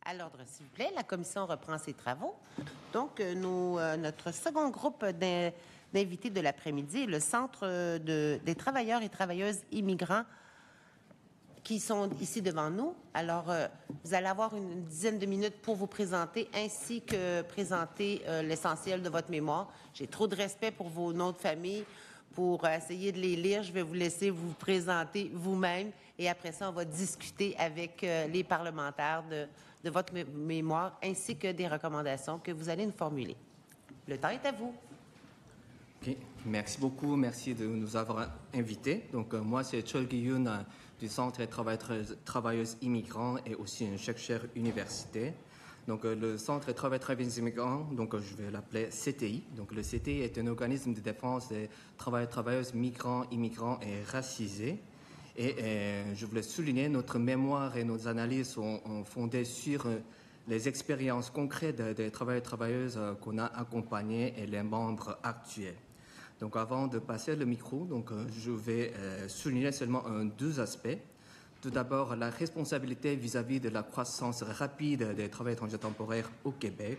À l'ordre, s'il vous plaît, la commission reprend ses travaux. Donc, notre second groupe d'invités de l'après-midi est le Centre des travailleurs et travailleuses immigrants qui sont ici devant nous. Alors, vous allez avoir une dizaine de minutes pour vous présenter, ainsi que présenter l'essentiel de votre mémoire. J'ai trop de respect pour vos noms de famille. Pour essayer de les lire, je vais vous laisser vous présenter vous-même et après ça, on va discuter avec les parlementaires de votre mémoire ainsi que des recommandations que vous allez nous formuler. Le temps est à vous. Okay. Merci beaucoup, merci de nous avoir invités. Donc, moi, c'est Chol Gi-yoon du Centre des travailleuses immigrants et aussi un chercheur universitaire. Donc, le Centre des travailleuses immigrants, donc je vais l'appeler CTI. Donc, le CTI est un organisme de défense des travailleuses migrants, immigrants et racisés. Et je voulais souligner, notre mémoire et nos analyses sont fondées sur les expériences concrètes des travailleurs et travailleuses qu'on a accompagnés et les membres actuels. Donc, avant de passer le micro, donc, je vais souligner seulement deux aspects. Tout d'abord, la responsabilité vis-à-vis de la croissance rapide des travailleurs étrangers temporaires au Québec.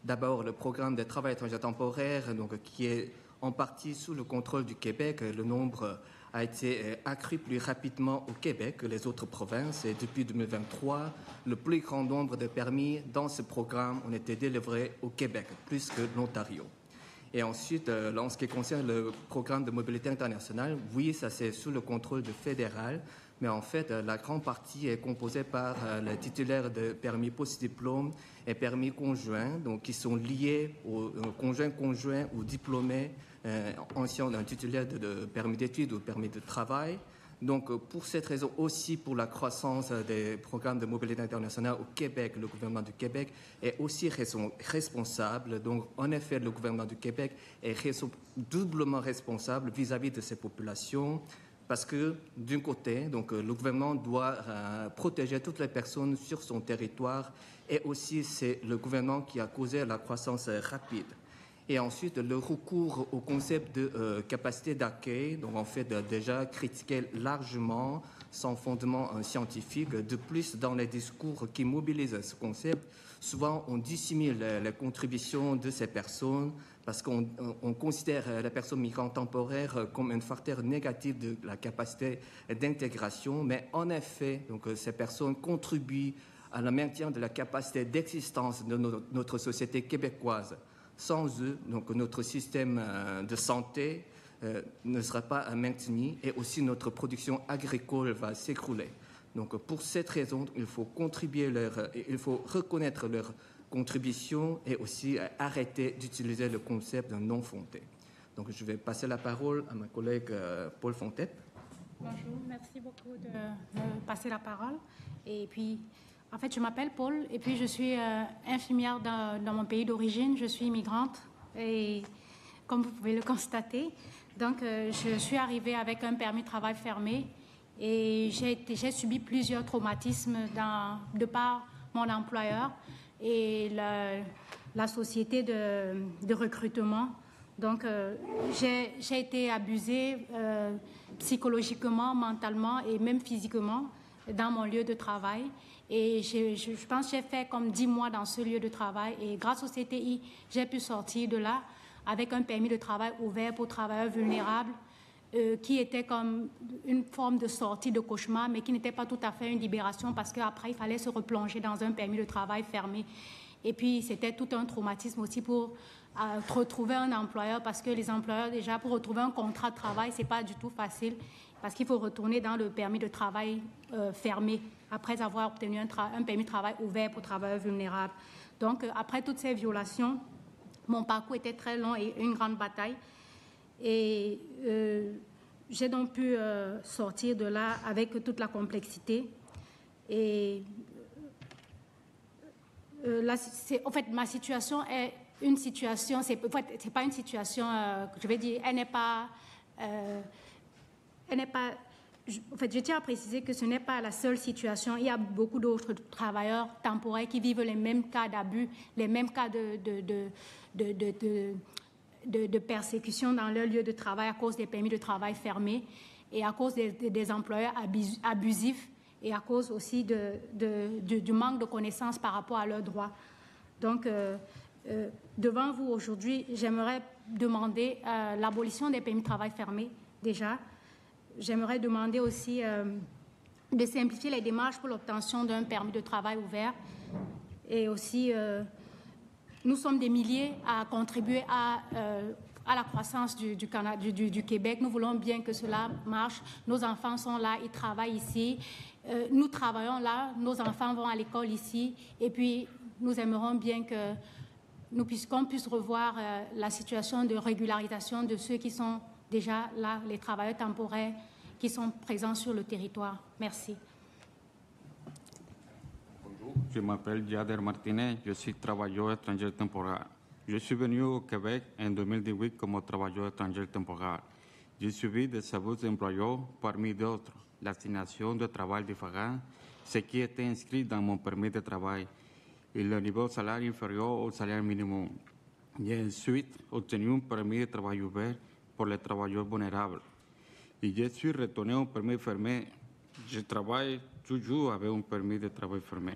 D'abord, le programme des travailleurs étrangers temporaires, donc, qui est en partie sous le contrôle du Québec. Le nombre a été accru plus rapidement au Québec que les autres provinces. Et depuis 2023, le plus grand nombre de permis dans ce programme ont été délivrés au Québec, plus que l'Ontario. Et ensuite, en ce qui concerne le programme de mobilité internationale, oui, ça c'est sous le contrôle du fédéral, mais en fait, la grande partie est composée par les titulaires de permis post-diplôme et permis conjoints, donc qui sont liés aux conjoints ou diplômés anciens d'un titulaire de permis d'études ou permis de travail. Donc, pour cette raison aussi, pour la croissance des programmes de mobilité internationale au Québec, le gouvernement du Québec est aussi responsable. Donc, en effet, le gouvernement du Québec est doublement responsable vis-à-vis de ces populations parce que, d'un côté, donc, le gouvernement doit protéger toutes les personnes sur son territoire et aussi, c'est le gouvernement qui a causé la croissance rapide. Et ensuite, le recours au concept de capacité d'accueil, donc en fait déjà critiqué largement sans fondement scientifique. De plus, dans les discours qui mobilisent ce concept, souvent on dissimule les contributions de ces personnes parce qu'on considère les personnes migrantes temporaires comme un facteur négatif de la capacité d'intégration. Mais en effet, donc, ces personnes contribuent à le maintien de la capacité d'existence de notre société québécoise. Sans eux, donc notre système de santé ne sera pas maintenu et aussi notre production agricole va s'écrouler. Donc pour cette raison, il faut il faut reconnaître leur contribution et aussi arrêter d'utiliser le concept de non fondé. Donc je vais passer la parole à ma collègue Paul Fontep. Bonjour, merci beaucoup de me passer la parole. Et puis, en fait, je m'appelle Paul et puis je suis infirmière dans mon pays d'origine. Je suis immigrante et comme vous pouvez le constater, donc je suis arrivée avec un permis de travail fermé et j'ai subi plusieurs traumatismes de par mon employeur et la société de recrutement. Donc, j'ai été abusée psychologiquement, mentalement et même physiquement dans mon lieu de travail. Et je pense que j'ai fait comme 10 mois dans ce lieu de travail. Et grâce au CTI, j'ai pu sortir de là avec un permis de travail ouvert pour travailleurs vulnérables qui était comme une forme de sortie de cauchemar, mais qui n'était pas tout à fait une libération parce qu'après, il fallait se replonger dans un permis de travail fermé. Et puis, c'était tout un traumatisme aussi pour retrouver un employeur parce que les employeurs, déjà, pour retrouver un contrat de travail, c'est pas du tout facile parce qu'il faut retourner dans le permis de travail fermé après avoir obtenu un permis de travail ouvert pour travailleurs vulnérables. Donc, après toutes ces violations, mon parcours était très long et une grande bataille. Et j'ai donc pu sortir de là avec toute la complexité. Et en fait, ma situation est une situation, c'est pas une situation, je vais dire, elle n'est pas, en fait, je tiens à préciser que ce n'est pas la seule situation. Il y a beaucoup d'autres travailleurs temporaires qui vivent les mêmes cas d'abus, les mêmes cas de persécution dans leur lieu de travail à cause des permis de travail fermés et à cause des employeurs abusifs et à cause aussi du manque de connaissances par rapport à leurs droits. Donc, devant vous aujourd'hui, j'aimerais demander l'abolition des permis de travail fermés, déjà. J'aimerais demander aussi de simplifier les démarches pour l'obtention d'un permis de travail ouvert. Et aussi, nous sommes des milliers à contribuer à la croissance du Québec. Nous voulons bien que cela marche. Nos enfants sont là, ils travaillent ici. Nous travaillons là, nos enfants vont à l'école ici. Et puis, nous aimerions bien que qu'on puisse revoir la situation de régularisation de ceux qui sont déjà là, les travailleurs temporaires qui sont présents sur le territoire. Merci. Bonjour, je m'appelle Yader Martinez, je suis travailleur étranger temporaire. Je suis venu au Québec en 2018 comme travailleur étranger temporaire. J'ai suivi des abus d'employeurs, parmi d'autres l'assignation de travail différent, ce qui était inscrit dans mon permis de travail, et le niveau de salaire inférieur au salaire minimum. J'ai ensuite obtenu un permis de travail ouvert pour les travailleurs vulnérables. Et je suis retourné au permis fermé. Je travaille toujours avec un permis de travail fermé.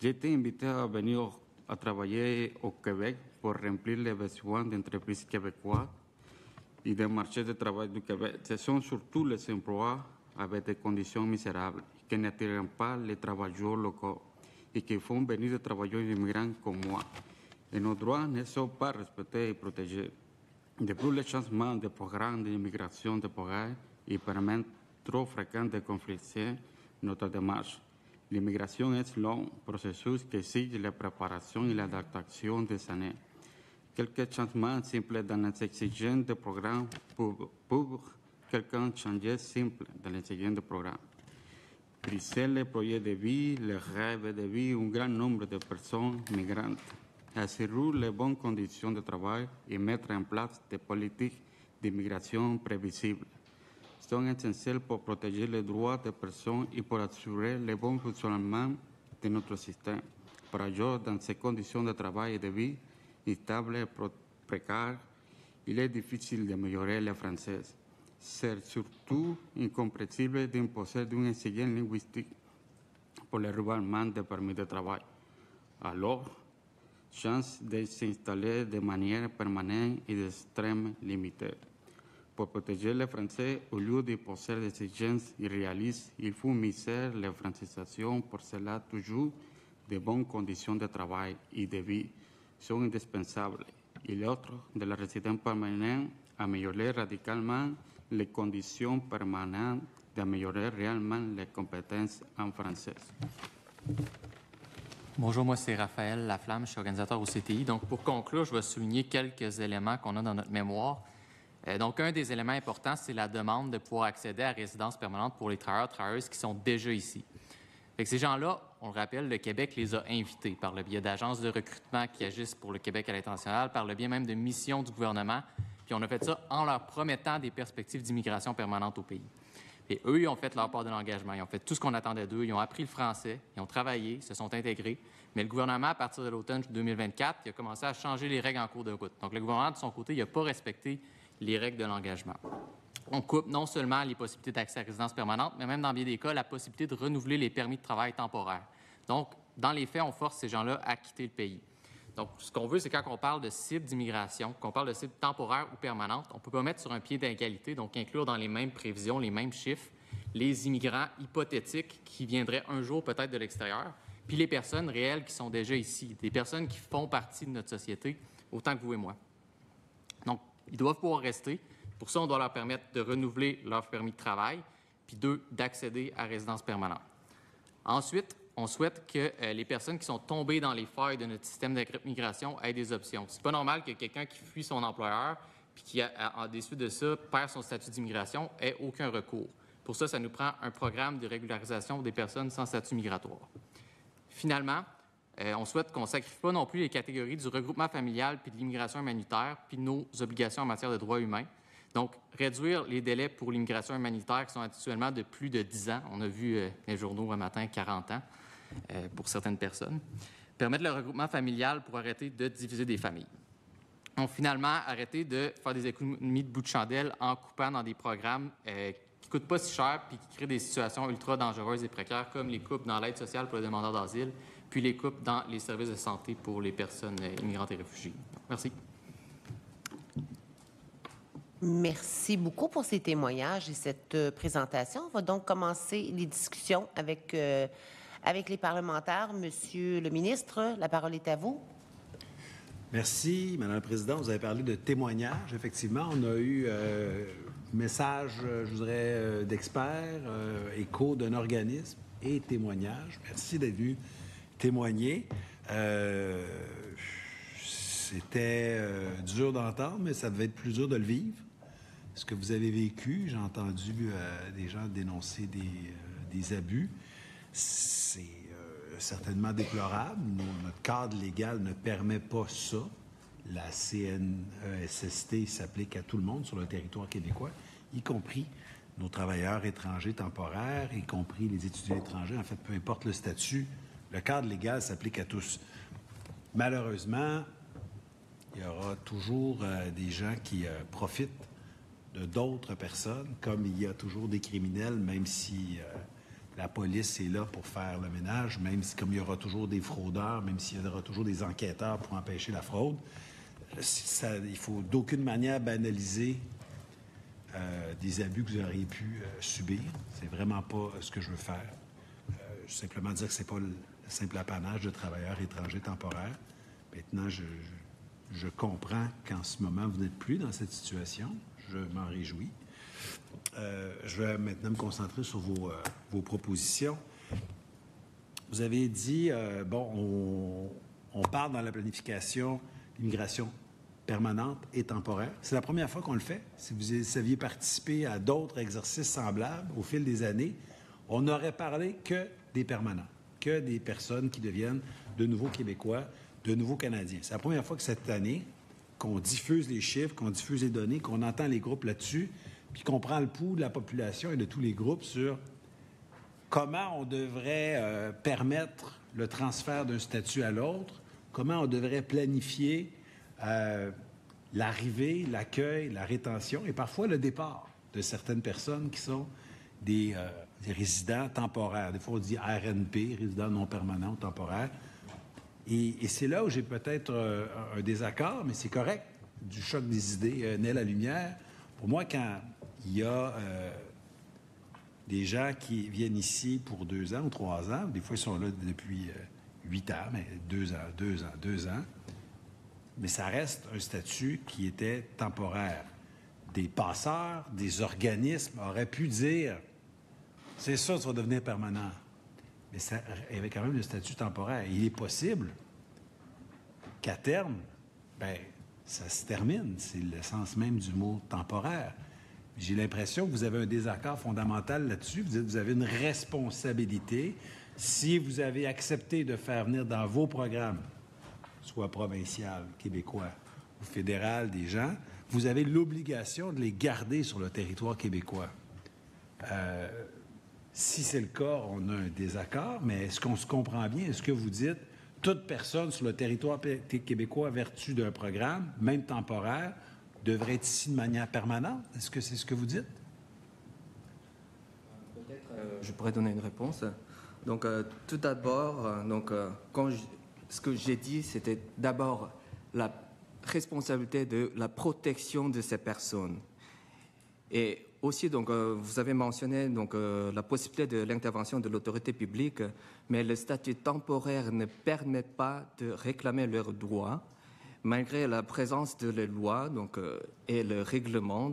J'ai été invité à venir à travailler au Québec pour remplir les besoins d'entreprises québécoises et des marchés de travail du Québec. Ce sont surtout les emplois avec des conditions misérables qui n'attirent pas les travailleurs locaux et qui font venir des travailleurs immigrants comme moi. Et nos droits ne sont pas respectés et protégés. Depuis le changement des programmes d'immigration temporaire, ils permettent trop fréquent de conflicter notre démarche. L'immigration est un long processus qui exige la préparation et l'adaptation des années. Quelques changements simples dans les exigences des programmes pour quelqu'un changer simple dans les exigences des programmes. Briser les projets de vie, les rêves de vie, un grand nombre de personnes migrantes. Assurer les bonnes conditions de travail et mettre en place des politiques d'immigration prévisibles sont essentiels pour protéger les droits des personnes et pour assurer le bon fonctionnement de notre système. Par ailleurs, dans ces conditions de travail et de vie instables et précaires, il est difficile d'améliorer le français. C'est surtout incompréhensible d'imposer une exigence linguistique pour le renouvellement des permis de travail. Alors, chance de s'installer de manière permanente et d'extrême limitée. Pour protéger le français, au lieu de poser des exigences irréalistes, il faut miser la francisation. Pour cela, toujours de bonnes conditions de travail et de vie sont indispensables. Et l'autre de la résidence permanente, améliorer radicalement les conditions permanentes, d'améliorer réellement les compétences en français. Bonjour, moi c'est Raphaël Laflamme, je suis organisateur au CTI. Donc pour conclure, je vais souligner quelques éléments qu'on a dans notre mémoire. Donc un des éléments importants, c'est la demande de pouvoir accéder à la résidence permanente pour les travailleuses qui sont déjà ici. Fait que ces gens-là, on le rappelle, le Québec les a invités par le biais d'agences de recrutement qui agissent pour le Québec à l'international, par le biais même de missions du gouvernement. Puis on a fait ça en leur promettant des perspectives d'immigration permanente au pays. Et eux, ils ont fait leur part de l'engagement. Ils ont fait tout ce qu'on attendait d'eux. Ils ont appris le français, ils ont travaillé, se sont intégrés. Mais le gouvernement, à partir de l'automne 2024, il a commencé à changer les règles en cours de route. Donc le gouvernement, de son côté, il n'a pas respecté les règles de l'engagement. On coupe non seulement les possibilités d'accès à la résidence permanente, mais même dans bien des cas, la possibilité de renouveler les permis de travail temporaires. Donc, dans les faits, on force ces gens-là à quitter le pays. Donc, ce qu'on veut, c'est quand on parle de cible d'immigration, qu'on parle de cible temporaire ou permanente, on ne peut pas mettre sur un pied d'égalité, donc inclure dans les mêmes prévisions, les mêmes chiffres, les immigrants hypothétiques qui viendraient un jour peut-être de l'extérieur, puis les personnes réelles qui sont déjà ici, des personnes qui font partie de notre société, autant que vous et moi. Donc, ils doivent pouvoir rester. Pour ça, on doit leur permettre de renouveler leur permis de travail, puis d'accéder à la résidence permanente. Ensuite, on souhaite que les personnes qui sont tombées dans les failles de notre système d'immigration aient des options. C'est pas normal que quelqu'un qui fuit son employeur puis qui, en déçu de ça, perd son statut d'immigration, ait aucun recours. Pour ça, ça nous prend un programme de régularisation des personnes sans statut migratoire. Finalement, on souhaite qu'on ne sacrifie pas non plus les catégories du regroupement familial puis de l'immigration humanitaire puis nos obligations en matière de droits humains. Donc, réduire les délais pour l'immigration humanitaire qui sont actuellement de plus de 10 ans. On a vu les journaux un matin, 40 ans pour certaines personnes. Permettre le regroupement familial pour arrêter de diviser des familles. Donc, finalement, arrêter de faire des économies de bout de chandelle en coupant dans des programmes qui coûtent pas si cher puis qui créent des situations ultra dangereuses et précaires, comme les coupes dans l'aide sociale pour les demandeurs d'asile, puis les coupes dans les services de santé pour les personnes immigrantes et réfugiées. Merci. Merci beaucoup pour ces témoignages et cette présentation. On va donc commencer les discussions avec les parlementaires. Monsieur le ministre, la parole est à vous. Merci, Madame la Présidente. Vous avez parlé de témoignages. Effectivement, on a eu message, je dirais, d'experts, écho d'un organisme et témoignages. Merci d'être venu témoigner. C'était dur d'entendre, mais ça devait être plus dur de le vivre. Ce que vous avez vécu, j'ai entendu des gens dénoncer des abus. C'est certainement déplorable. Notre cadre légal ne permet pas ça. La CNESST s'applique à tout le monde sur le territoire québécois, y compris nos travailleurs étrangers temporaires, y compris les étudiants étrangers. En fait, peu importe le statut, le cadre légal s'applique à tous. Malheureusement, il y aura toujours des gens qui profitent de d'autres personnes, comme il y a toujours des criminels, même si la police est là pour faire le ménage, même si, comme il y aura toujours des fraudeurs, même s'il y aura toujours des enquêteurs pour empêcher la fraude. Il faut d'aucune manière banaliser des abus que vous auriez pu subir. C'est vraiment pas ce que je veux faire. Simplement dire que c'est pas le simple apanage de travailleurs étrangers temporaires. Maintenant, je comprends qu'en ce moment, vous n'êtes plus dans cette situation. Je m'en réjouis. Je vais maintenant me concentrer sur vos propositions. Vous avez dit, on parle dans la planification d'immigration permanente et temporaire. C'est la première fois qu'on le fait. Si vous saviez participer à d'autres exercices semblables au fil des années, on n'aurait parlé que des permanents, que des personnes qui deviennent de nouveaux Québécois, de nouveaux Canadiens. C'est la première fois que cette année, qu'on diffuse les chiffres, qu'on diffuse les données, qu'on entend les groupes là-dessus, puis qu'on prend le pouls de la population et de tous les groupes sur comment on devrait permettre le transfert d'un statut à l'autre, comment on devrait planifier l'arrivée, l'accueil, la rétention et parfois le départ de certaines personnes qui sont des résidents temporaires. Des fois, on dit RNP, résidents non permanents ou temporaires. Et c'est là où j'ai peut-être un désaccord, mais c'est correct. Du choc des idées naît la lumière. Pour moi, quand il y a des gens qui viennent ici pour 2 ans ou 3 ans, des fois ils sont là depuis 8 ans, mais 2 ans, mais ça reste un statut qui était temporaire. Des passeurs, des organismes auraient pu dire « c'est ça, ça va devenir permanent ». Mais ça avait quand même le statut temporaire. Il est possible qu'à terme, ça se termine. C'est le sens même du mot temporaire. J'ai l'impression que vous avez un désaccord fondamental là-dessus. Vous dites que vous avez une responsabilité. Si vous avez accepté de faire venir dans vos programmes, soit provincial, québécois ou fédéral, des gens, vous avez l'obligation de les garder sur le territoire québécois. Si c'est le cas, on a un désaccord, mais est-ce qu'on se comprend bien? Est-ce que vous dites toute personne sur le territoire québécois, vertu d'un programme, même temporaire, devrait être ici de manière permanente? Est-ce que c'est ce que vous dites? Peut-être je pourrais donner une réponse. Donc, tout d'abord, ce que j'ai dit, c'était d'abord la responsabilité de la protection de ces personnes. Et aussi, vous avez mentionné la possibilité de l'intervention de l'autorité publique, mais le statut temporaire ne permet pas de réclamer leurs droits, malgré la présence de la loi et le règlement.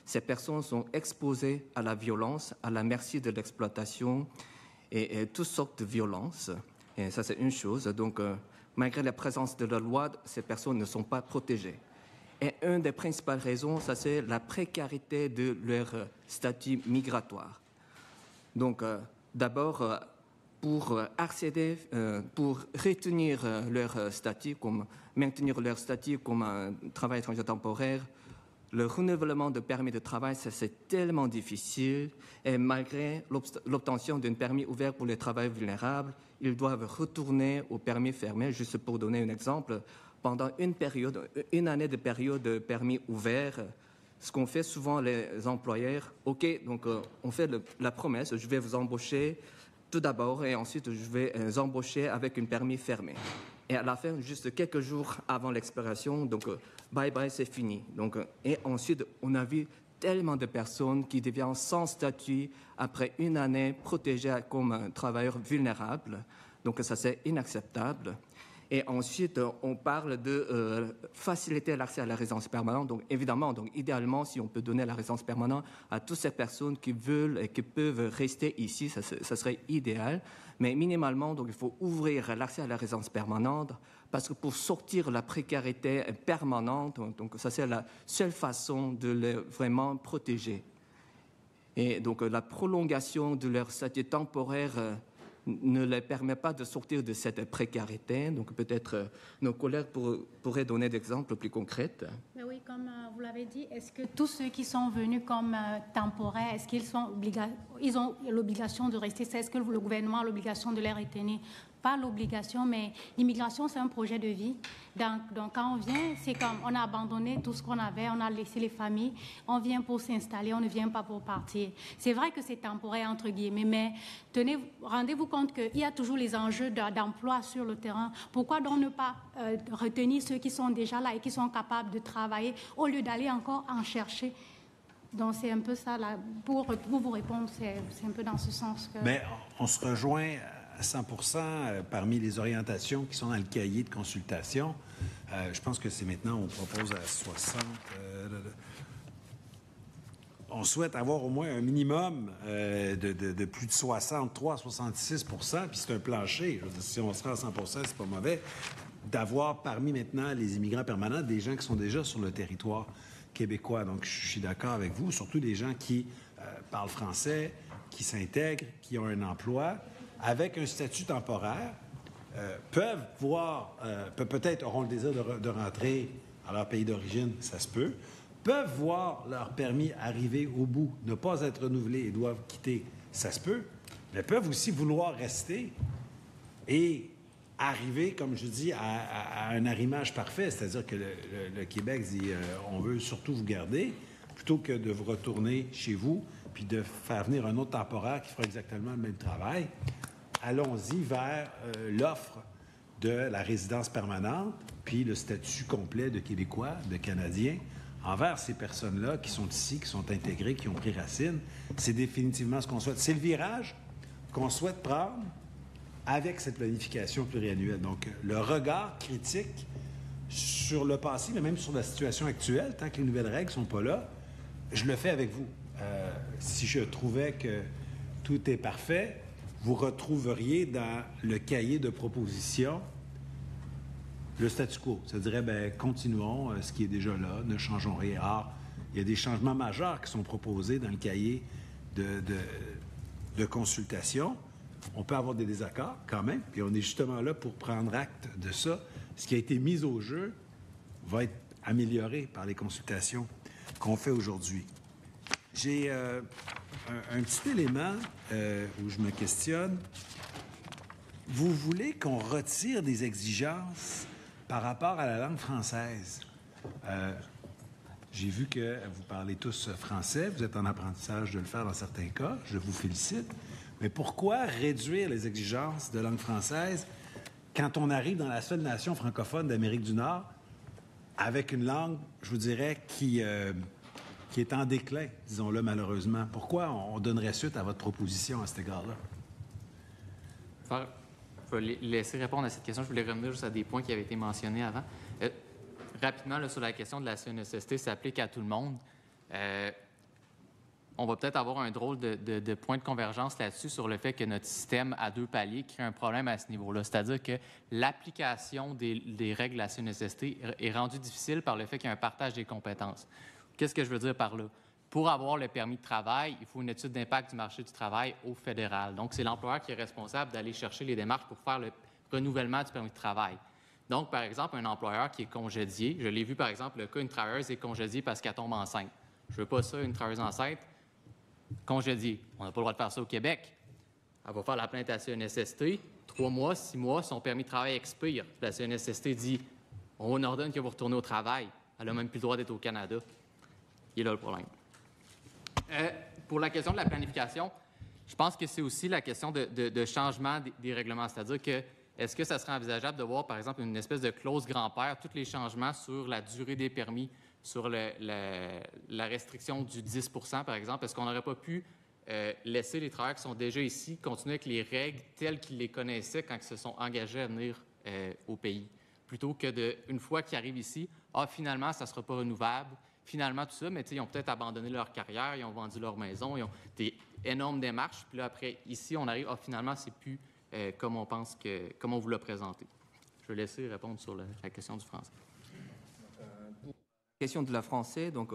Ces personnes sont exposées à la violence, à la merci de l'exploitation et toutes sortes de violences. Et ça, c'est une chose. Malgré la présence de la loi, ces personnes ne sont pas protégées. Et une des principales raisons, ça c'est la précarité de leur statut migratoire. D'abord, pour accéder, pour retenir leur statut, maintenir leur statut comme un travail étranger temporaire, le renouvellement de permis de travail, ça c'est tellement difficile. Et malgré l'obtention d'un permis ouvert pour les travailleurs vulnérables, ils doivent retourner au permis fermé. Juste pour donner un exemple, pendant une année de période de permis ouvert, ce qu'on fait souvent les employeurs, OK, donc on fait la promesse, je vais vous embaucher tout d'abord et ensuite je vais vous embaucher avec un permis fermé. Et à la fin, juste quelques jours avant l'expiration, donc bye bye, c'est fini. Donc, et ensuite, on a vu tellement de personnes qui deviennent sans statut après une année protégées comme un travailleur vulnérable. Donc ça, c'est inacceptable. Et ensuite, on parle de faciliter l'accès à la résidence permanente. Donc, évidemment, donc, idéalement, si on peut donner la résidence permanente à toutes ces personnes qui veulent et qui peuvent rester ici, ça serait idéal. Mais minimalement, donc, il faut ouvrir l'accès à la résidence permanente parce que pour sortir la précarité permanente, donc, ça, c'est la seule façon de les vraiment protéger. Et donc, la prolongation de leur statut temporaire ne les permet pas de sortir de cette précarité. Donc, peut-être nos collègues pourraient donner des exemples plus concrets. Mais oui, comme vous l'avez dit, est-ce que tous ceux qui sont venus comme temporaires, est-ce qu'ils ils ont l'obligation de rester? Est-ce que le gouvernement a l'obligation de les retenir? Pas l'obligation, mais l'immigration, c'est un projet de vie. Donc, quand on vient, c'est comme on a abandonné tout ce qu'on avait, on a laissé les familles, on vient pour s'installer, on ne vient pas pour partir. C'est vrai que c'est temporaire, entre guillemets, mais rendez-vous compte qu'il y a toujours les enjeux d'emploi sur le terrain. Pourquoi donc ne pas retenir ceux qui sont déjà là et qui sont capables de travailler au lieu d'aller encore en chercher? Donc, c'est un peu ça, là. Pour vous répondre, c'est un peu dans ce sens que... Mais on se rejoint à 100% parmi les orientations qui sont dans le cahier de consultation. Je pense que c'est maintenant, on propose à 60... on souhaite avoir au moins un minimum de plus de 63-66 %, puis c'est un plancher. Je veux dire, si on sera à 100 % c'est pas mauvais, d'avoir parmi maintenant les immigrants permanents des gens qui sont déjà sur le territoire québécois. Donc, je suis d'accord avec vous, surtout des gens qui parlent français, qui s'intègrent, qui ont un emploi, avec un statut temporaire, peuvent voir, peut-être auront le désir de rentrer à leur pays d'origine, ça se peut, peuvent voir leur permis arriver au bout, ne pas être renouvelé et doivent quitter, ça se peut, mais peuvent aussi vouloir rester et arriver, comme je dis, à un arrimage parfait, c'est-à-dire que le Québec dit on veut surtout vous garder, plutôt que de vous retourner chez vous puis de faire venir un autre temporaire qui fera exactement le même travail. Allons-y vers l'offre de la résidence permanente puis le statut complet de Québécois, de Canadiens, envers ces personnes-là qui sont ici, qui sont intégrées, qui ont pris racine. C'est définitivement ce qu'on souhaite. C'est le virage qu'on souhaite prendre avec cette planification pluriannuelle. Donc, le regard critique sur le passé, mais même sur la situation actuelle, tant que les nouvelles règles ne sont pas là, je le fais avec vous. Si je trouvais que tout est parfait, vous retrouveriez dans le cahier de propositions le statu quo. Ça dirait, bien, continuons ce qui est déjà là, ne changeons rien. Or, il y a des changements majeurs qui sont proposés dans le cahier de consultation. On peut avoir des désaccords quand même, puis on est justement là pour prendre acte de ça. Ce qui a été mis au jeu va être amélioré par les consultations qu'on fait aujourd'hui. J'ai un petit élément où je me questionne. Vous voulez qu'on retire des exigences par rapport à la langue française? J'ai vu que vous parlez tous français, vous êtes en apprentissage de le faire dans certains cas, je vous félicite. Mais pourquoi réduire les exigences de langue française quand on arrive dans la seule nation francophone d'Amérique du Nord avec une langue, je vous dirais, qui est en déclin, disons-le malheureusement? Pourquoi on donnerait suite à votre proposition à cet égard-là? Je vais laisser répondre à cette question. Je voulais revenir juste à des points qui avaient été mentionnés avant. Rapidement, là, sur la question de la CNESST, ça s'applique à tout le monde. On va peut-être avoir un drôle de point de convergence là-dessus sur le fait que notre système à 2 paliers crée un problème à ce niveau-là. C'est-à-dire que l'application des règles de la CNESST est rendue difficile par le fait qu'il y a un partage des compétences. Qu'est-ce que je veux dire par là? Pour avoir le permis de travail, il faut une étude d'impact du marché du travail au fédéral. Donc, c'est l'employeur qui est responsable d'aller chercher les démarches pour faire le renouvellement du permis de travail. Donc, par exemple, un employeur qui est congédié, je l'ai vu, par exemple, le cas, une travailleuse est congédiée parce qu'elle tombe enceinte. Je ne veux pas ça, une travailleuse enceinte, congédiée. On n'a pas le droit de faire ça au Québec. Elle va faire la plainte à la CNSST. 3 mois, 6 mois, son permis de travail expire. La CNSST dit, on ordonne que vous retournez au travail. Elle n'a même plus le droit d'être au Canada. Il est là le problème. Pour la question de la planification, je pense que c'est aussi la question de changement des règlements. C'est-à-dire que est-ce que ça serait envisageable de voir, par exemple, une espèce de clause grand-père, tous les changements sur la durée des permis, sur la restriction du 10 par exemple? Est-ce qu'on n'aurait pas pu laisser les travailleurs qui sont déjà ici continuer avec les règles telles qu'ils les connaissaient quand ils se sont engagés à venir au pays? Plutôt que une fois qu'ils arrivent ici, finalement, ça ne sera pas renouvelable. Finalement, tout ça, mais ils ont peut-être abandonné leur carrière, ils ont vendu leur maison, ils ont des énormes démarches. Puis là, après, ici, on arrive, finalement, c'est plus comme on pense comme on vous l'a présenté. Je vais laisser répondre sur la question du français. Question de la français, donc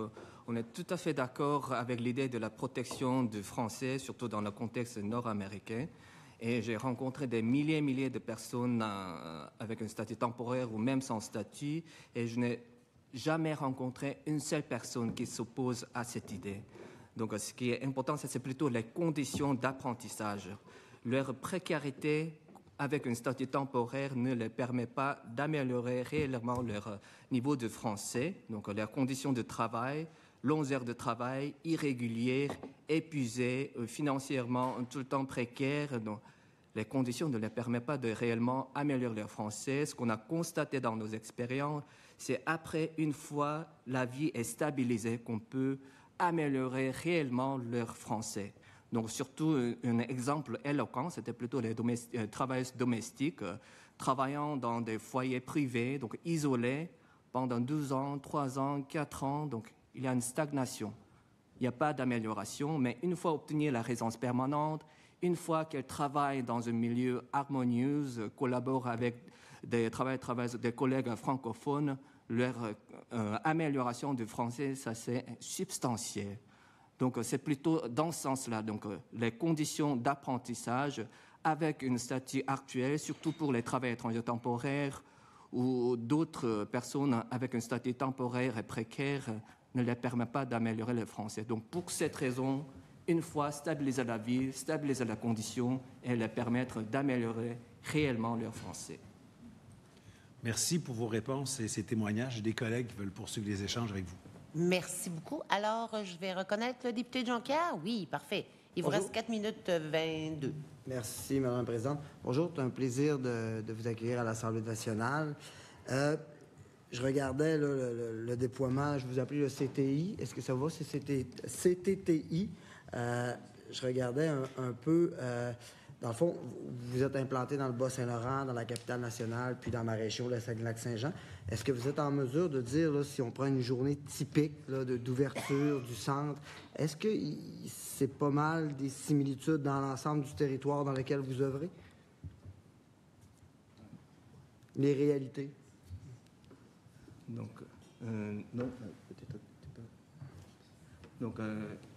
on est tout à fait d'accord avec l'idée de la protection du français, surtout dans le contexte nord-américain. Et j'ai rencontré des milliers de personnes avec un statut temporaire ou même sans statut, et je n'ai jamais rencontré une seule personne qui s'oppose à cette idée. Donc, ce qui est important, c'est plutôt les conditions d'apprentissage. Leur précarité avec un statut temporaire ne leur permet pas d'améliorer réellement leur niveau de français. Donc, leurs conditions de travail, longues heures de travail, irrégulières, épuisées, financièrement tout le temps précaires. Donc, les conditions ne leur permettent pas de réellement améliorer leur français. Ce qu'on a constaté dans nos expériences, c'est après, une fois la vie est stabilisée, qu'on peut améliorer réellement leur français. Donc, surtout, un exemple éloquent, c'était plutôt les travailleuses domestiques travaillant dans des foyers privés, donc isolés, pendant 12 ans, 3 ans, 4 ans. Donc, il y a une stagnation. Il n'y a pas d'amélioration, mais une fois obtenue la résidence permanente, une fois qu'elles travaillent dans un milieu harmonieux, collaborent avec des travailleurs, des collègues francophones, leur amélioration du français, ça c'est substantiel. Donc c'est plutôt dans ce sens-là. Donc les conditions d'apprentissage avec un statut actuel, surtout pour les travailleurs étrangers temporaires ou d'autres personnes avec un statut temporaire et précaire, ne leur permettent pas d'améliorer le français. Donc pour cette raison, une fois stabiliser la vie, stabiliser la condition et leur permettre d'améliorer réellement leur français. Merci pour vos réponses et ces témoignages. J'ai des collègues qui veulent poursuivre les échanges avec vous. Merci beaucoup. Alors, je vais reconnaître le député Jonquière. Oui, parfait. Il vous reste 4 minutes 22. Merci, Mme la Présidente. Bonjour, c'est un plaisir de vous accueillir à l'Assemblée nationale. Je regardais là, le déploiement, je vous appelais le CTI. Est-ce que ça va, c'est CTTI? Je regardais un peu... dans le fond, vous êtes implanté dans le Bas-Saint-Laurent, dans la capitale nationale, puis dans ma région, le Saguenay-Lac-Saint-Jean. Est-ce que vous êtes en mesure de dire, là, si on prend une journée typique d'ouverture du centre, est-ce que c'est pas mal des similitudes dans l'ensemble du territoire dans lequel vous œuvrez? Les réalités? Donc, non, peut-être. Donc,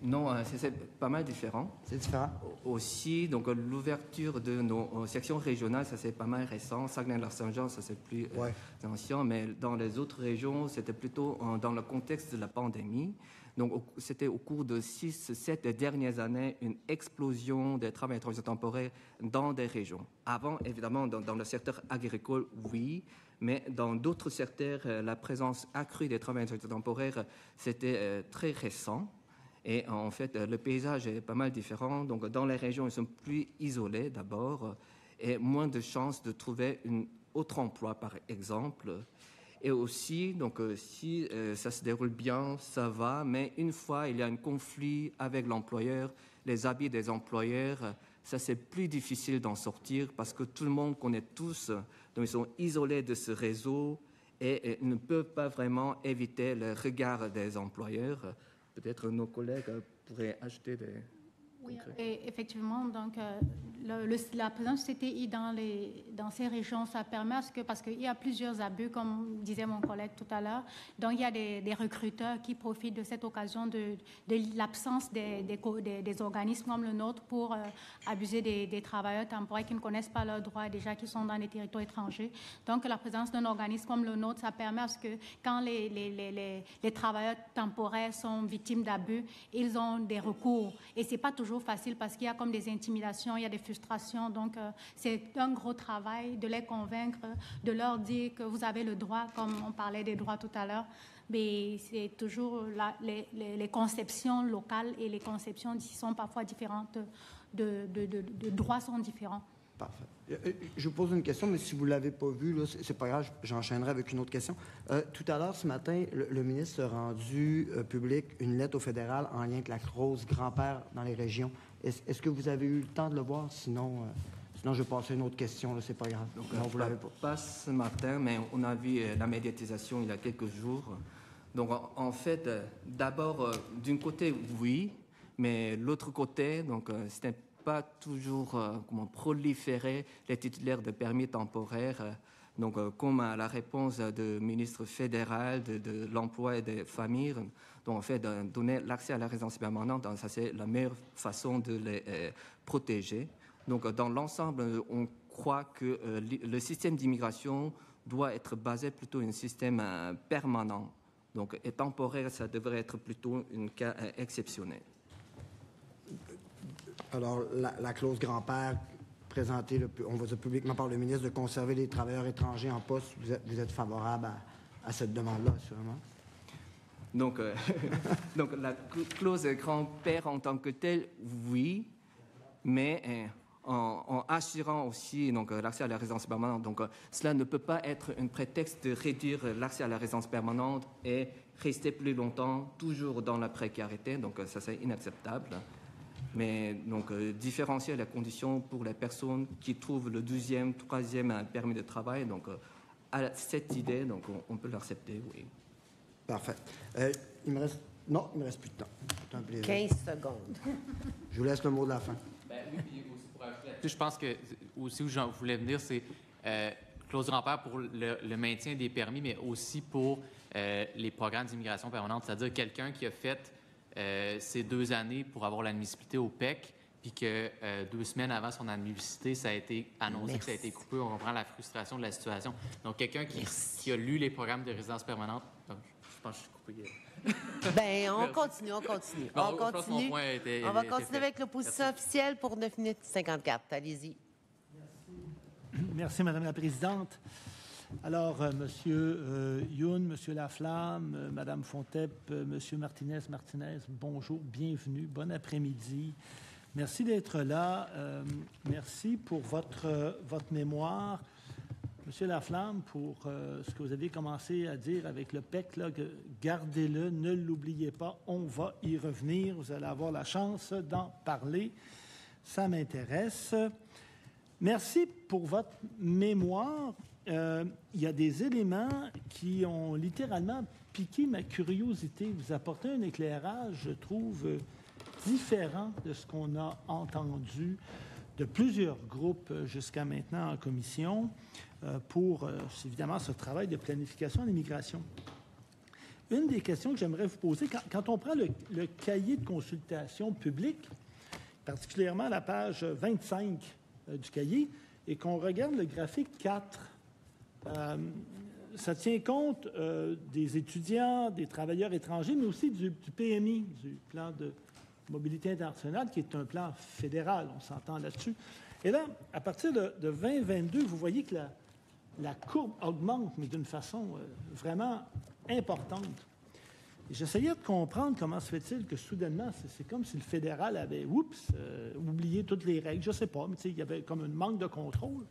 non, c'est pas mal différent. C'est différent. Aussi, donc l'ouverture de nos sections régionales, ça c'est pas mal récent. Saguenay-Lac-Saint-Jean, ça c'est plus ancien, mais dans les autres régions, c'était plutôt dans le contexte de la pandémie. Donc, c'était au cours de 6-7 dernières années une explosion des travailleurs étrangers temporaires dans des régions. Avant, évidemment, dans le secteur agricole, oui, mais dans d'autres secteurs, la présence accrue des travailleurs étrangers temporaires, c'était très récent. Et en fait, le paysage est pas mal différent. Donc, dans les régions, ils sont plus isolés d'abord et moins de chances de trouver un autre emploi, par exemple. Et aussi, donc, si ça se déroule bien, ça va. Mais une fois il y a un conflit avec l'employeur, les habits des employeurs, ça c'est plus difficile d'en sortir parce que tout le monde connaît tous. Donc, ils sont isolés de ce réseau et ne peuvent pas vraiment éviter le regard des employeurs. Peut-être nos collègues pourraient ajouter des... Oui, et effectivement, donc, la présence du CTI dans ces régions, ça permet à ce que, parce qu'il y a plusieurs abus, comme disait mon collègue tout à l'heure, donc il y a des recruteurs qui profitent de cette occasion de l'absence des organismes comme le nôtre pour abuser des travailleurs temporaires qui ne connaissent pas leurs droits, déjà qui sont dans des territoires étrangers. Donc la présence d'un organisme comme le nôtre, ça permet à ce que quand les travailleurs temporaires sont victimes d'abus, ils ont des recours. Et c'est pas toujours toujours facile parce qu'il y a comme des intimidations, il y a des frustrations. Donc, c'est un gros travail de les convaincre, de leur dire que vous avez le droit, comme on parlait des droits tout à l'heure. Mais c'est toujours les conceptions locales et les conceptions qui sont parfois différentes, de droits sont différents. Parfait. Je vous pose une question, mais si vous ne l'avez pas vue, c'est pas grave, j'enchaînerai avec une autre question. Tout à l'heure, ce matin, le ministre a rendu public une lettre au fédéral en lien avec la clause grand-père dans les régions. Est-ce que vous avez eu le temps de le voir? Sinon, je vais passer à une autre question, c'est pas grave. Donc, non, vous l'avez pas. Pas ce matin, mais on a vu la médiatisation il y a quelques jours. Donc, en fait, d'abord, d'un côté, oui, mais l'autre côté, donc, c'était pas toujours proliférer les titulaires de permis temporaires. Donc, comme la réponse du ministre fédéral de l'Emploi et des Familles, donc en fait, donner l'accès à la résidence permanente, ça c'est la meilleure façon de les protéger. Donc, dans l'ensemble, on croit que le système d'immigration doit être basé plutôt sur un système permanent. Donc, et temporaire, ça devrait être plutôt un cas exceptionnel. Alors, la clause grand-père présentée, on va dire publiquement par le ministre, de conserver les travailleurs étrangers en poste, vous êtes favorable à cette demande-là, assurément? Donc, donc la clause grand-père en tant que telle, oui, mais en assurant aussi l'accès à la résidence permanente. Donc, cela ne peut pas être un prétexte de réduire l'accès à la résidence permanente et rester plus longtemps, toujours dans la précarité. Donc, ça, c'est inacceptable. Mais donc, différencier les conditions pour les personnes qui trouvent le 12e, 3e permis de travail. Donc, à cette idée, donc, on peut l'accepter, oui. Parfait. Il me reste plus de temps. C'est un plaisir. 15 secondes. Je vous laisse le mot de la fin. Oui, puis aussi pour ajouter là-dessus, je pense que aussi où j'en voulais venir, c'est clause grand-père pour le maintien des permis, mais aussi pour les programmes d'immigration permanente, c'est-à-dire quelqu'un qui a fait ces 2 années pour avoir l'admissibilité au PEC, puis que 2 semaines avant son admissibilité, ça a été annoncé que ça a été coupé. On comprend la frustration de la situation. Donc, quelqu'un qui a lu les programmes de résidence permanente, je pense que je suis coupé. Bien, on continue. Bon, On je pense que mon point on va continuer avec l'opposition officielle pour 9 minutes 54. Allez-y. Merci, Madame la Présidente. Alors, Monsieur Youn, Monsieur Laflamme, Madame Fontep, Monsieur Martinez, bonjour, bienvenue, bon après-midi. Merci d'être là. Merci pour votre mémoire. Monsieur Laflamme, pour ce que vous avez commencé à dire avec le PEC, là, gardez-le, ne l'oubliez pas, on va y revenir. Vous allez avoir la chance d'en parler. Ça m'intéresse. Merci pour votre mémoire. Il y a des éléments qui ont littéralement piqué ma curiosité. Vous apportez un éclairage, je trouve, différent de ce qu'on a entendu de plusieurs groupes jusqu'à maintenant en commission pour, évidemment, ce travail de planification en immigration. Une des questions que j'aimerais vous poser, quand on prend le cahier de consultation publique, particulièrement la page 25 du cahier, et qu'on regarde le graphique 4, ça tient compte des étudiants, des travailleurs étrangers, mais aussi du PMI, du plan de mobilité internationale, qui est un plan fédéral, on s'entend là-dessus. Et là, à partir de 2022, vous voyez que la courbe augmente, mais d'une façon vraiment importante. Et j'essayais de comprendre comment se fait-il que soudainement, c'est comme si le fédéral avait, oublié toutes les règles, je ne sais pas, mais il y avait comme un manque de contrôle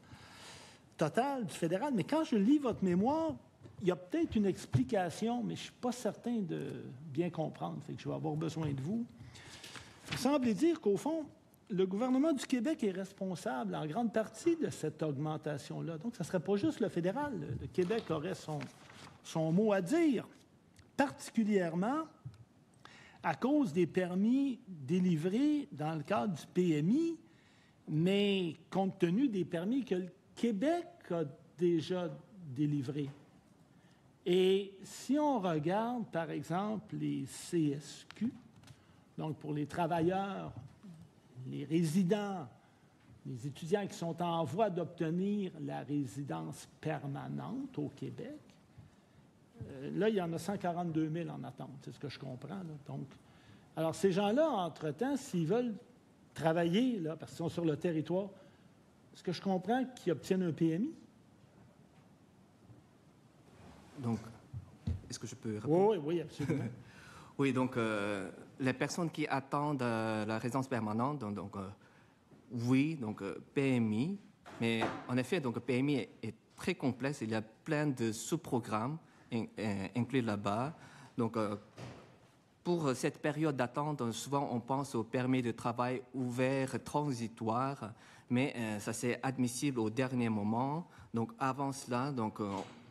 total du fédéral. Mais quand je lis votre mémoire, il y a peut-être une explication, mais je ne suis pas certain de bien comprendre. Fait que je vais avoir besoin de vous. Il semble dire qu'au fond, le gouvernement du Québec est responsable en grande partie de cette augmentation-là. Donc, ce ne serait pas juste le fédéral. Le Québec aurait son mot à dire, particulièrement à cause des permis délivrés dans le cadre du PMI, mais compte tenu des permis que le Québec a déjà délivrés. Et si on regarde, par exemple, les CSQ, donc pour les travailleurs, les résidents, les étudiants qui sont en voie d'obtenir la résidence permanente au Québec, là, il y en a 142 000 en attente, c'est ce que je comprends. Là. Donc, alors, ces gens-là, entre-temps, s'ils veulent travailler, là, parce qu'ils sont sur le territoire, est-ce que je comprends qu'ils obtiennent un PMI? Donc, est-ce que je peux répondre? Oui, oui, absolument. Oui, donc les personnes qui attendent la résidence permanente, oui, donc PMI, mais en effet, donc PMI est très complexe. Il y a plein de sous-programmes inclus là-bas. Donc, pour cette période d'attente, souvent on pense au permis de travail ouvert transitoire, mais ça c'est admissible au dernier moment. Donc, avant cela, donc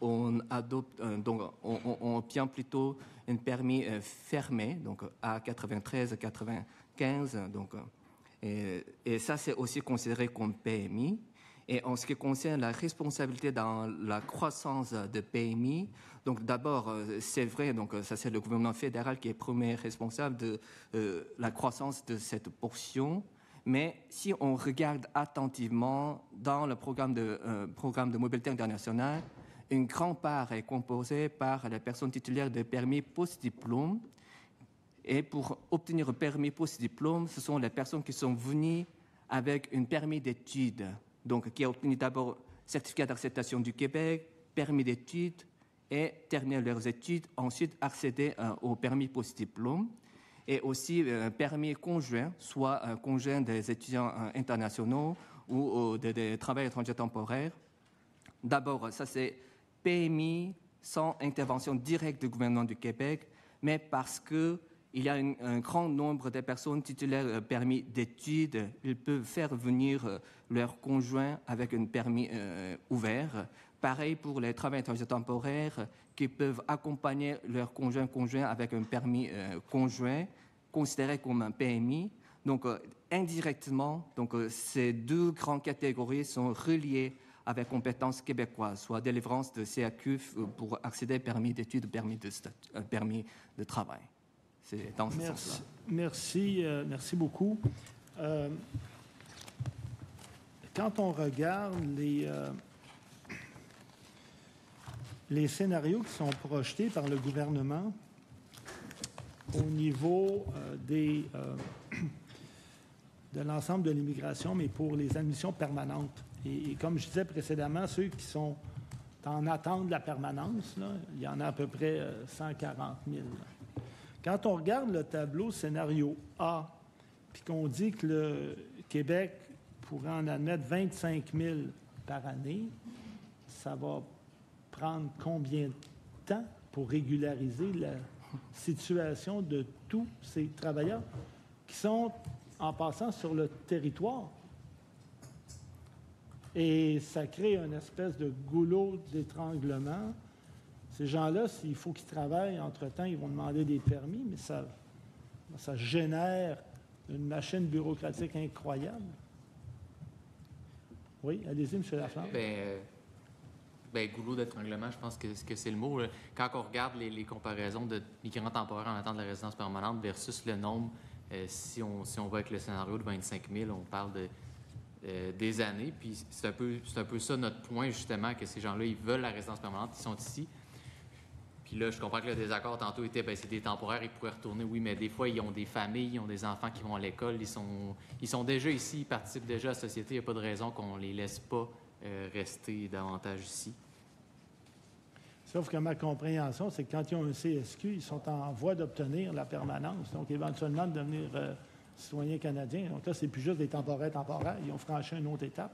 on adopte, on obtient plutôt un permis fermé, donc à 93, 95, donc et ça c'est aussi considéré comme PMI. Et en ce qui concerne la responsabilité dans la croissance de PMI, donc d'abord, c'est vrai, donc ça c'est le gouvernement fédéral qui est premier responsable de la croissance de cette portion. Mais si on regarde attentivement dans le programme de mobilité internationale, une grande part est composée par les personnes titulaires de permis post-diplôme. Et pour obtenir un permis post-diplôme, ce sont les personnes qui sont venues avec un permis d'études. Donc, qui a obtenu d'abord certificat d'acceptation du Québec, permis d'études, et terminé leurs études, ensuite accéder au permis post-diplôme, et aussi permis conjoint, soit conjoint des étudiants internationaux ou des travailleurs étrangers temporaires. D'abord, ça c'est PMI sans intervention directe du gouvernement du Québec, mais parce que il y a un grand nombre de personnes titulaires permis d'études. Ils peuvent faire venir leur conjoint avec un permis ouvert. Pareil pour les travailleurs étrangers temporaires qui peuvent accompagner leur conjoint avec un permis conjoint, considéré comme un PMI. Donc, indirectement, ces deux grandes catégories sont reliées avec compétences québécoises, soit délivrance de CAQ pour accéder au permis d'études, permis de travail. C'est dans ce sens-là. Merci beaucoup. Quand on regarde les scénarios qui sont projetés par le gouvernement au niveau de l'ensemble de l'immigration, mais pour les admissions permanentes, et comme je disais précédemment, ceux qui sont en attente de la permanence, là, il y en a à peu près 140 000. Quand on regarde le tableau scénario A, puis qu'on dit que le Québec pourrait en admettre 25 000 par année, ça va prendre combien de temps pour régulariser la situation de tous ces travailleurs qui sont en passant sur le territoire? Et ça crée une espèce de goulot d'étranglement. Ces gens-là, s'il faut qu'ils travaillent entre-temps, ils vont demander des permis, mais ça génère une machine bureaucratique incroyable. Oui, allez-y, M. Laflamme. Goulot d'étranglement, je pense que c'est le mot. Quand on regarde les comparaisons de migrants temporaires en attente de la résidence permanente versus le nombre, si on va avec le scénario de 25 000, on parle des années. Puis c'est un peu ça notre point, justement, que ces gens-là, ils veulent la résidence permanente, ils sont ici. Puis là, je comprends que le désaccord tantôt était, c'est des temporaires, ils pourraient retourner, oui, mais des fois, ils ont des familles, ils ont des enfants qui vont à l'école, ils sont déjà ici, ils participent déjà à la société, il n'y a pas de raison qu'on ne les laisse pas rester davantage ici. Sauf que ma compréhension, c'est que quand ils ont un CSQ, ils sont en voie d'obtenir la permanence, donc éventuellement de devenir citoyens canadiens. Donc là, c'est plus juste des temporaires, ils ont franchi une autre étape.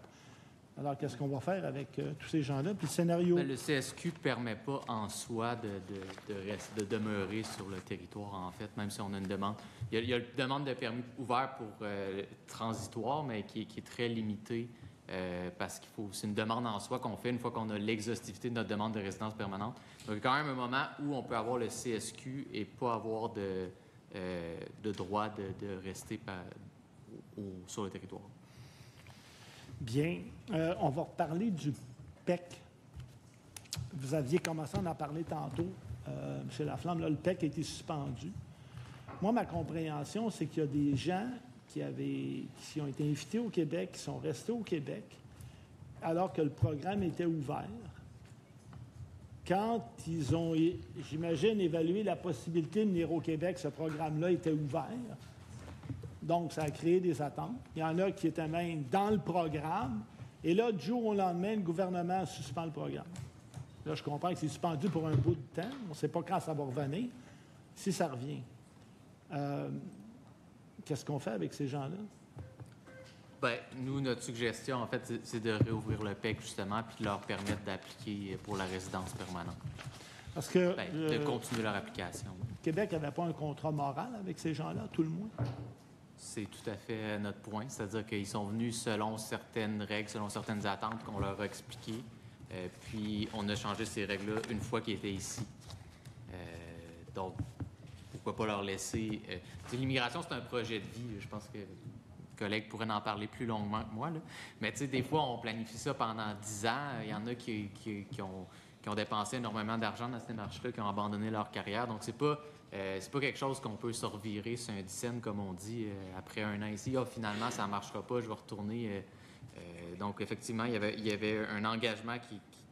Alors, qu'est-ce qu'on va faire avec tous ces gens-là? Puis le scénario... Le CSQ ne permet pas en soi de demeurer sur le territoire, en fait, même si on a une demande. Il y a une demande de permis ouvert pour transitoire, mais qui est très limitée parce c'est une demande en soi qu'on fait une fois qu'on a l'exhaustivité de notre demande de résidence permanente. Donc, il y a quand même un moment où on peut avoir le CSQ et pas avoir de droit de rester sur le territoire. Bien. On va reparler du PEC. Vous aviez commencé à en parler tantôt, M. Laflamme. Là, le PEC a été suspendu. Moi, ma compréhension, c'est qu'il y a des gens qui ont été invités au Québec, qui sont restés au Québec, alors que le programme était ouvert. Quand ils ont, j'imagine, évalué la possibilité de venir au Québec, ce programme-là était ouvert. Donc, ça a créé des attentes. Il y en a qui étaient même dans le programme. Et là, du jour au lendemain, le gouvernement suspend le programme. Là, je comprends que c'est suspendu pour un bout de temps. On ne sait pas quand ça va revenir. Si ça revient, qu'est-ce qu'on fait avec ces gens-là? Bien, nous, notre suggestion, en fait, c'est de réouvrir le PEC, justement, puis de leur permettre d'appliquer pour la résidence permanente. Parce que... de continuer leur application. Québec n'avait pas un contrat moral avec ces gens-là, tout le moins? C'est tout à fait notre point. C'est-à-dire qu'ils sont venus selon certaines règles, selon certaines attentes qu'on leur a expliquées. Puis, on a changé ces règles-là une fois qu'ils étaient ici. Donc, pourquoi pas leur laisser... l'immigration, c'est un projet de vie. Je pense que les collègues pourraient en parler plus longuement que moi, là. Mais tu sais, des fois, on planifie ça pendant 10 ans. Il y en a qui ont dépensé énormément d'argent dans cette démarche-là, qui ont abandonné leur carrière. Donc, c'est pas quelque chose qu'on peut se revirer sur un dizaine, comme on dit, après un an ici. Ah, finalement, ça ne marchera pas, je vais retourner. Donc, effectivement, il y avait un engagement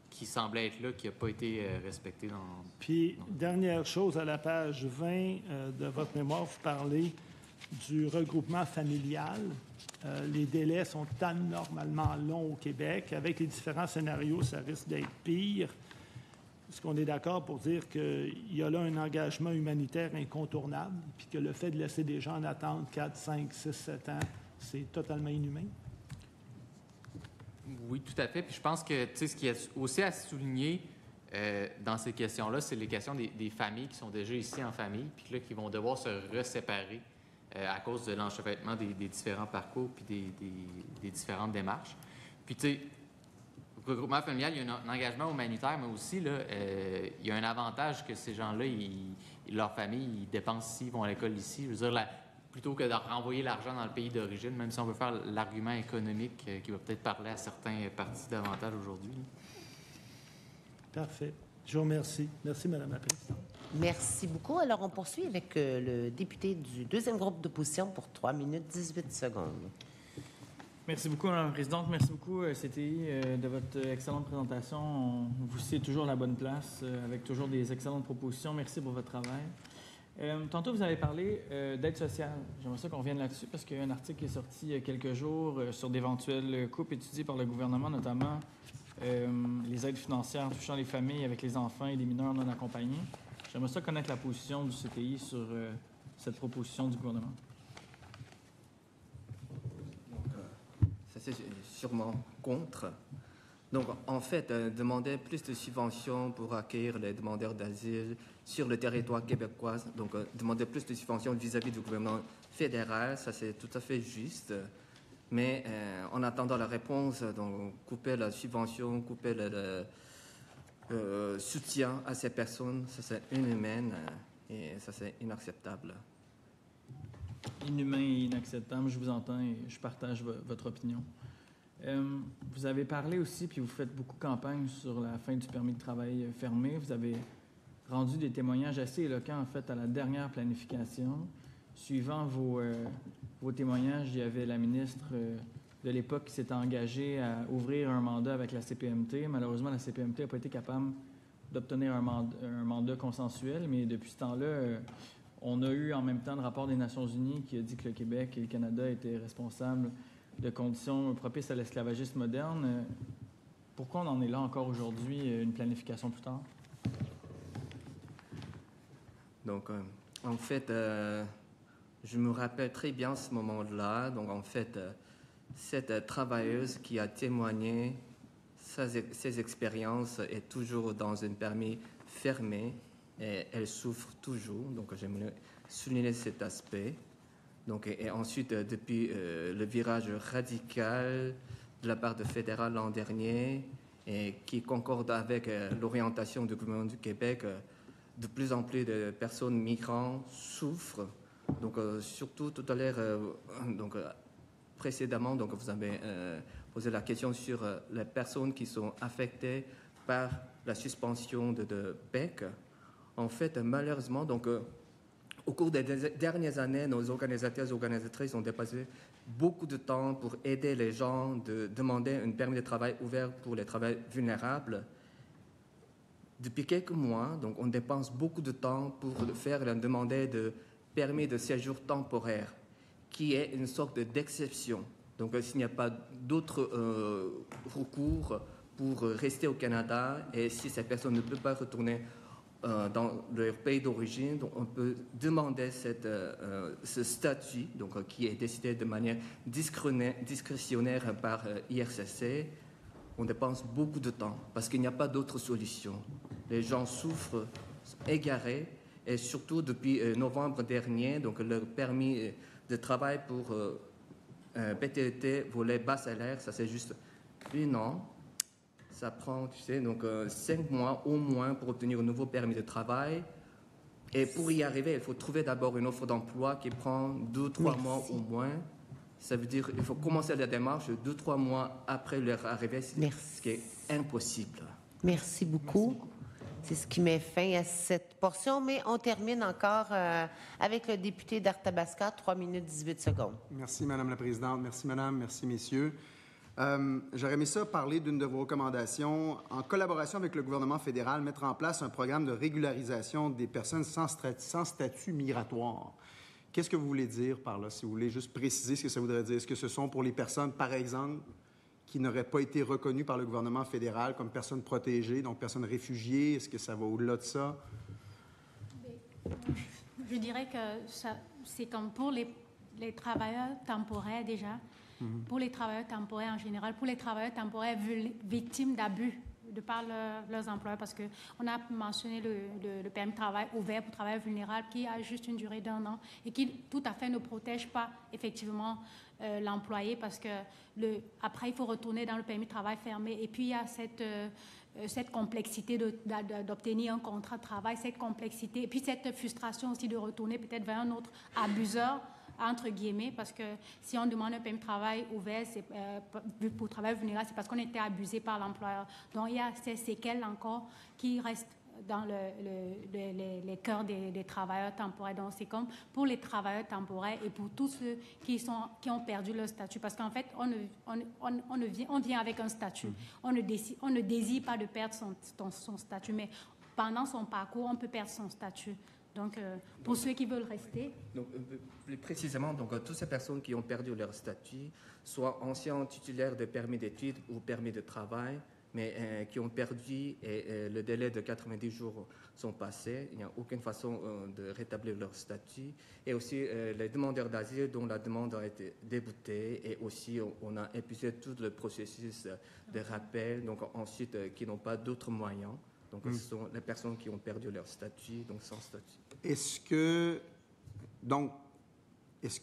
qui semblait être là, qui n'a pas été respecté dans... Puis, dernière chose, à la page 20 de votre mémoire, vous parlez du regroupement familial. Les délais sont anormalement longs au Québec. Avec les différents scénarios, ça risque d'être pire. Est-ce qu'on est d'accord pour dire qu'il y a là un engagement humanitaire incontournable, puis que le fait de laisser des gens en attente 4, 5, 6, 7 ans, c'est totalement inhumain? Oui, tout à fait. Puis je pense que, tu sais, ce qui est aussi à souligner dans ces questions-là, c'est les questions des familles qui sont déjà ici en famille, puis là, qui vont devoir se reséparer à cause de l'enchevêtrement des différents parcours puis des différentes démarches. Puis, tu sais, le regroupement familial, il y a un engagement humanitaire, mais aussi, là, il y a un avantage que ces gens-là, leur famille, ils dépensent ici, ils vont à l'école ici. Je veux dire, plutôt que de renvoyer l'argent dans le pays d'origine, même si on veut faire l'argument économique qui va peut-être parler à certains partis davantage aujourd'hui. Parfait. Je vous remercie. Merci, Mme la Présidente. Merci beaucoup. Alors, on poursuit avec le député du deuxième groupe d'opposition pour 3 minutes 18 secondes. Merci beaucoup, Mme la Présidente. Merci beaucoup, CTI, de votre excellente présentation. Vous citez toujours la bonne place, avec toujours des excellentes propositions. Merci pour votre travail. Tantôt, vous avez parlé d'aide sociale. J'aimerais ça qu'on revienne là-dessus parce qu'il y a un article qui est sorti il y a quelques jours sur d'éventuelles coupes étudiées par le gouvernement, notamment les aides financières touchant les familles avec les enfants et les mineurs non accompagnés. J'aimerais ça connaître la position du CTI sur cette proposition du gouvernement. Ça, c'est sûrement contre. Donc, en fait, demander plus de subventions pour accueillir les demandeurs d'asile sur le territoire québécois, donc demander plus de subventions vis-à-vis du gouvernement fédéral, ça c'est tout à fait juste. Mais en attendant la réponse, donc couper la subvention, couper le soutien à ces personnes, ça c'est inhumain et ça c'est inacceptable. Inhumain et inacceptable, je vous entends et je partage votre opinion. Vous avez parlé aussi, puis vous faites beaucoup de campagne sur la fin du permis de travail fermé. Vous avez rendu des témoignages assez éloquents, en fait, à la dernière planification. Suivant vos témoignages, il y avait la ministre de l'époque qui s'était engagée à ouvrir un mandat avec la CPMT. Malheureusement, la CPMT n'a pas été capable d'obtenir un mandat consensuel, mais depuis ce temps-là, on a eu en même temps le rapport des Nations unies qui a dit que le Québec et le Canada étaient responsables de conditions propices à l'esclavagisme moderne. Pourquoi on en est là encore aujourd'hui, une planification plus tard? Donc, en fait, je me rappelle très bien ce moment-là. Donc, en fait, cette travailleuse qui a témoigné ses expériences est toujours dans un permis fermé et elle souffre toujours. Donc, j'aimerais souligner cet aspect. Donc, et ensuite, depuis le virage radical de la part de fédéral l'an dernier et qui concorde avec l'orientation du gouvernement du Québec, de plus en plus de personnes migrantes souffrent. Donc, surtout tout à l'heure, précédemment, donc vous avez posé la question sur les personnes qui sont affectées par la suspension de PEC. En fait, malheureusement, donc, au cours des dernières années, nos organisateurs et organisatrices ont dépassé beaucoup de temps pour aider les gens de demander un permis de travail ouvert pour les travailleurs vulnérables. Depuis quelques mois, donc, on dépense beaucoup de temps pour faire demander de permis de séjour temporaire qui est une sorte d'exception. Donc, s'il n'y a pas d'autres recours pour rester au Canada et si cette personne ne peut pas retourner dans leur pays d'origine, on peut demander ce statut qui est décidé de manière discrétionnaire par IRCC. On dépense beaucoup de temps parce qu'il n'y a pas d'autre solution. Les gens souffrent, sont égarés, et surtout depuis novembre dernier, donc le permis de travail pour PTT volet bas salaire, ça c'est juste 1 an. Ça prend, 5 mois au moins pour obtenir un nouveau permis de travail. Et pour y arriver, il faut trouver d'abord une offre d'emploi qui prend 2-3 mois au moins. Ça veut dire qu'il faut commencer la démarche 2-3 mois après leur arrivée, ce qui est impossible. Merci beaucoup. C'est ce qui met fin à cette portion, mais on termine encore avec le député d'Arthabasca, 3 minutes 18 secondes. Merci, Madame la Présidente. Merci, Madame. Merci, Messieurs. J'aurais aimé ça parler d'une de vos recommandations. En collaboration avec le gouvernement fédéral, mettre en place un programme de régularisation des personnes sans statut migratoire. Qu'est-ce que vous voulez dire par là, si vous voulez juste préciser ce que ça voudrait dire? Est-ce que ce sont pour les personnes, par exemple, qui n'auraient pas été reconnues par le gouvernement fédéral comme personnes protégées, donc personnes réfugiées? Est-ce que ça va au-delà de ça? Je dirais que c'est comme pour les travailleurs temporaires déjà. Pour les travailleurs temporaires en général, pour les travailleurs temporaires victimes d'abus de par leurs employeurs, parce qu'on a mentionné le permis de travail ouvert pour travailleurs vulnérables qui a juste une durée d'1 an et qui tout à fait ne protège pas effectivement l'employé, parce que après il faut retourner dans le permis de travail fermé, et puis il y a cette complexité d'obtenir un contrat de travail, cette complexité, et puis cette frustration aussi de retourner peut-être vers un autre abuseur, entre guillemets, parce que si on demande un permis de travail ouvert pour travail vulnérable, c'est parce qu'on était abusé par l'employeur. Donc, il y a ces séquelles encore qui restent dans les cœurs des travailleurs temporaires. Donc, c'est comme pour les travailleurs temporaires et pour tous ceux qui ont perdu leur statut. Parce qu'en fait, on vient avec un statut. On ne désire pas de perdre son statut, mais pendant son parcours, on peut perdre son statut. Donc, pour ceux qui veulent rester... Donc, plus précisément, toutes ces personnes qui ont perdu leur statut, soit anciens titulaires de permis d'études ou permis de travail, mais qui ont perdu et le délai de 90 jours sont passés, il n'y a aucune façon de rétablir leur statut. Et aussi les demandeurs d'asile dont la demande a été déboutée, et aussi on a épuisé tout le processus de rappel, donc ensuite qui n'ont pas d'autres moyens. Donc, ce sont les personnes qui ont perdu leur statut, donc sans statut. Est-ce que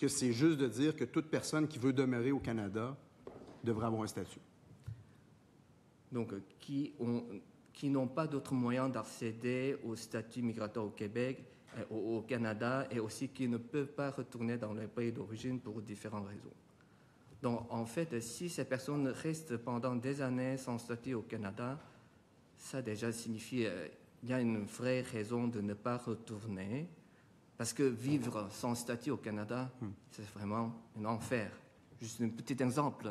c'est juste de dire que toute personne qui veut demeurer au Canada devrait avoir un statut? Donc, qui n'ont pas d'autres moyens d'accéder au statut migratoire au Québec, au Canada, et aussi qui ne peuvent pas retourner dans leur pays d'origine pour différentes raisons. Donc, en fait, si ces personnes restent pendant des années sans statut au Canada, ça déjà signifie qu'il y a une vraie raison de ne pas retourner, parce que vivre sans statut au Canada, c'est vraiment un enfer. Juste un petit exemple.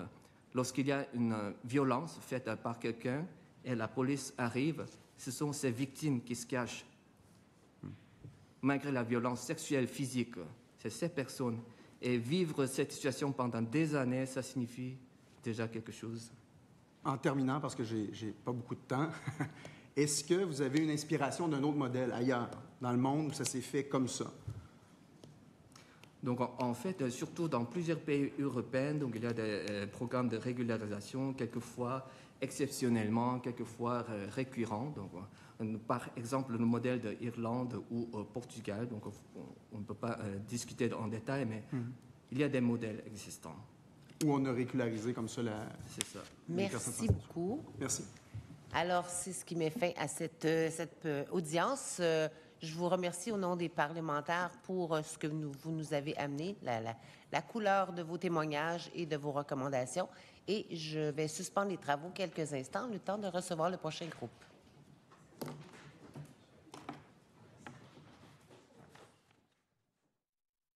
Lorsqu'il y a une violence faite par quelqu'un et la police arrive, ce sont ces victimes qui se cachent. Malgré la violence sexuelle, physique, c'est ces personnes. Et vivre cette situation pendant des années, ça signifie déjà quelque chose. En terminant, parce que j'ai pas beaucoup de temps, est-ce que vous avez une inspiration d'un autre modèle ailleurs, dans le monde, où ça s'est fait comme ça? Donc, en fait, surtout dans plusieurs pays européens, donc il y a des programmes de régularisation, quelquefois exceptionnellement, quelquefois récurrents. Donc, par exemple, le modèle d'Irlande ou Portugal. Donc, on ne peut pas discuter en détail, mais il y a des modèles existants. Où on a régularisé comme ça C'est ça. Merci beaucoup. Merci. Alors, c'est ce qui met fin à cette audience. Je vous remercie au nom des parlementaires pour ce que vous nous avez amené, la couleur de vos témoignages et de vos recommandations. Et je vais suspendre les travaux quelques instants, le temps de recevoir le prochain groupe.